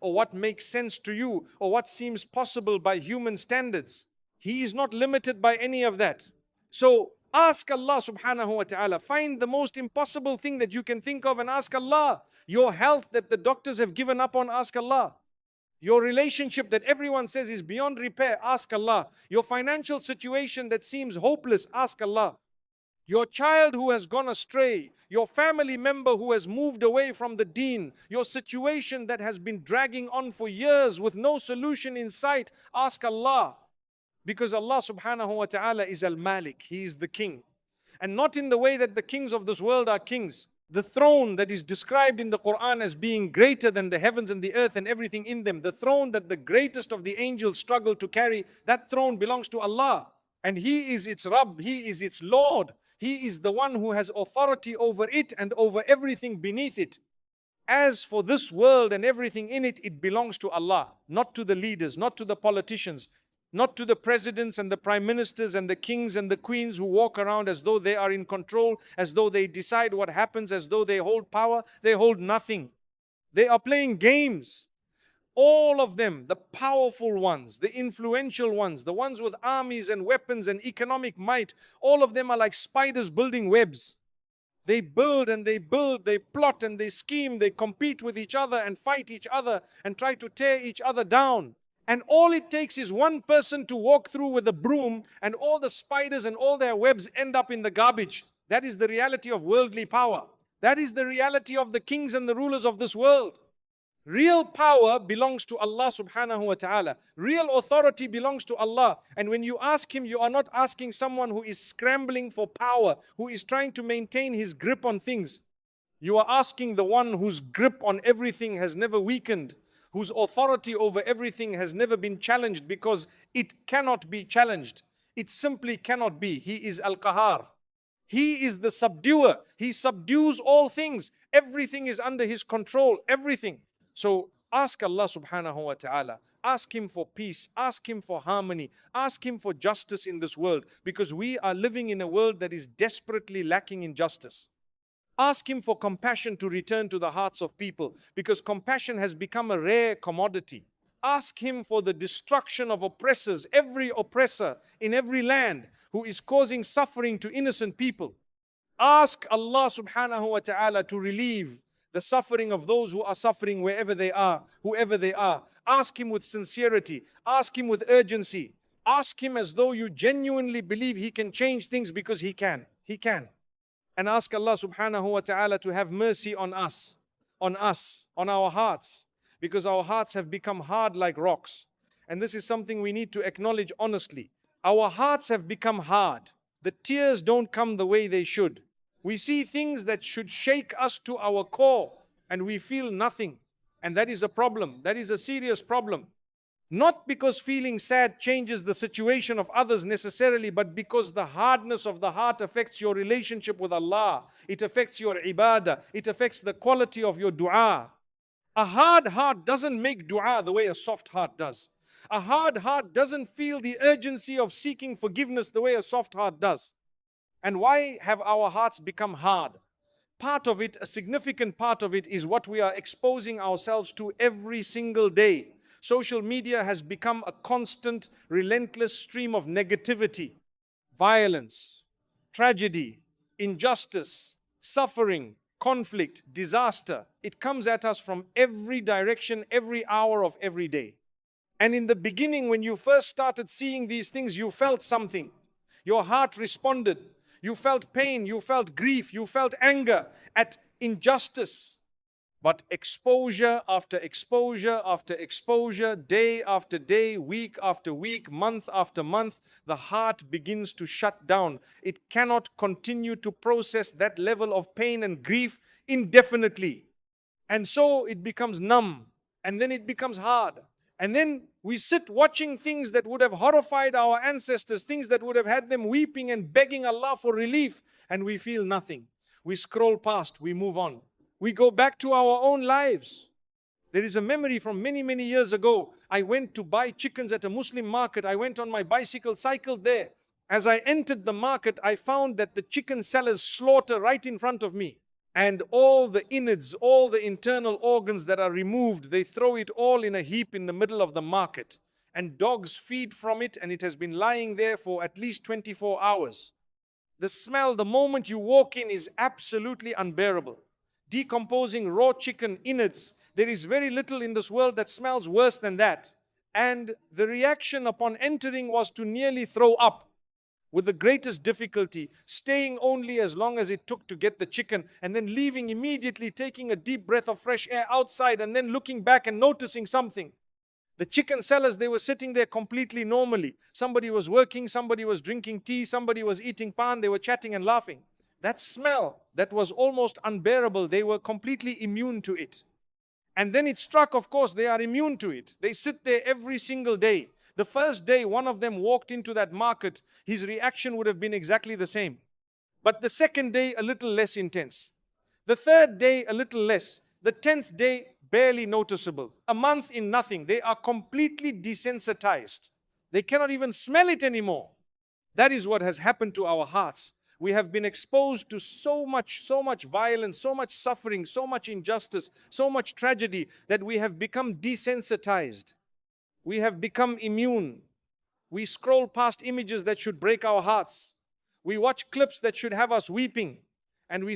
or what makes sense to you, or what seems possible by human standards. He is not limited by any of that. So ask Allah subhanahu wa ta'ala. Find the most impossible thing that you can think of and ask Allah. Your health that the doctors have given up on, ask Allah. Your relationship that everyone says is beyond repair, ask Allah. Your financial situation that seems hopeless, ask Allah. Your child who has gone astray, your family member who has moved away from the deen, your situation that has been dragging on for years with no solution in sight, ask Allah. Because Allah subhanahu wa ta'ala is Al-Malik, He is the king. And not in the way that the kings of this world are kings. The throne that is described in the Quran as being greater than the heavens and the earth and everything in them, the throne that the greatest of the angels struggle to carry, that throne belongs to Allah. And He is its Rabb, He is its Lord. He is the one who has authority over it and over everything beneath it. As for this world and everything in it, it belongs to Allah, not to the leaders, not to the politicians, not to the presidents and the prime ministers and the kings and the queens who walk around as though they are in control, as though they decide what happens, as though they hold power. They hold nothing. They are playing games. All of them, the powerful ones, the influential ones, the ones with armies and weapons and economic might, all of them are like spiders building webs. They build and they build, they plot and they scheme, they compete with each other and fight each other and try to tear each other down. And all it takes is one person to walk through with a broom and all the spiders and all their webs end up in the garbage. That is the reality of worldly power. That is the reality of the kings and the rulers of this world. Real power belongs to Allah subhanahu wa ta'ala. Real authority belongs to Allah. And when you ask Him, you are not asking someone who is scrambling for power, who is trying to maintain his grip on things. You are asking the one whose grip on everything has never weakened, whose authority over everything has never been challenged, because it cannot be challenged. It simply cannot be. He is Al-Qahar. He is the subduer. He subdues all things. Everything is under His control. Everything. So ask Allah subhanahu wa ta'ala. Ask Him for peace. Ask Him for harmony. Ask Him for justice in this world, because we are living in a world that is desperately lacking in justice. Ask Him for compassion to return to the hearts of people, because compassion has become a rare commodity. Ask Him for the destruction of oppressors, every oppressor in every land who is causing suffering to innocent people. Ask Allah subhanahu wa ta'ala to relieve the suffering of those who are suffering wherever they are, whoever they are. Ask Him with sincerity. Ask Him with urgency. Ask Him as though you genuinely believe He can change things, because He can. He can. And ask Allah subhanahu wa ta'ala to have mercy on us, on our hearts, because our hearts have become hard like rocks. And this is something we need to acknowledge honestly. Our hearts have become hard. The tears don't come the way they should. We see things that should shake us to our core and we feel nothing. And that is a problem. That is a serious problem. Not because feeling sad changes the situation of others necessarily, but because the hardness of the heart affects your relationship with Allah. It affects your ibadah. It affects the quality of your dua. A hard heart doesn't make dua the way a soft heart does. A hard heart doesn't feel the urgency of seeking forgiveness the way a soft heart does. And why have our hearts become hard? Part of it, a significant part of it, is what we are exposing ourselves to every single day. Social media has become a constant, relentless stream of negativity, violence, tragedy, injustice, suffering, conflict, disaster. It comes at us from every direction, every hour of every day. And in the beginning, when you first started seeing these things, you felt something. Your heart responded. You felt pain, you felt grief, you felt anger at injustice. But exposure after exposure after exposure, day after day, week after week, month after month, the heart begins to shut down. It cannot continue to process that level of pain and grief indefinitely. And so it becomes numb, and then it becomes hard. And then we sit watching things that would have horrified our ancestors, things that would have had them weeping and begging Allah for relief, and we feel nothing. We scroll past, we move on. We go back to our own lives. There is a memory from many, many years ago. I went to buy chickens at a Muslim market. I went on my bicycle, cycled there. As I entered the market, I found that the chicken sellers slaughter right in front of me. and all the innards, all the internal organs that are removed, they throw it all in a heap in the middle of the market. And dogs feed from it, and it has been lying there for at least 24 hours. The smell, the moment you walk in, is absolutely unbearable. Decomposing raw chicken innards. There is very little in this world that smells worse than that. And the reaction upon entering was to nearly throw up, with the greatest difficulty, staying only as long as it took to get the chicken, and then leaving immediately, taking a deep breath of fresh air outside, and then looking back and noticing something. The chicken sellers, they were sitting there completely normally. Somebody was working, somebody was drinking tea, somebody was eating pan, they were chatting and laughing. That smell, that was almost unbearable, they were completely immune to it. And then it struck, of course, they are immune to it. They sit there every single day. The first day one of them walked into that market, his reaction would have been exactly the same. But the second day, a little less intense. The third day, a little less. The 10th day, barely noticeable. A month in nothing. They are completely desensitized. They cannot even smell it anymore. That is what has happened to our hearts. We have been exposed to so much violence, so much suffering, so much injustice, so much tragedy, that we have become desensitized. We have become immune. We scroll past images that should break our hearts. We watch clips that should have us weeping. And we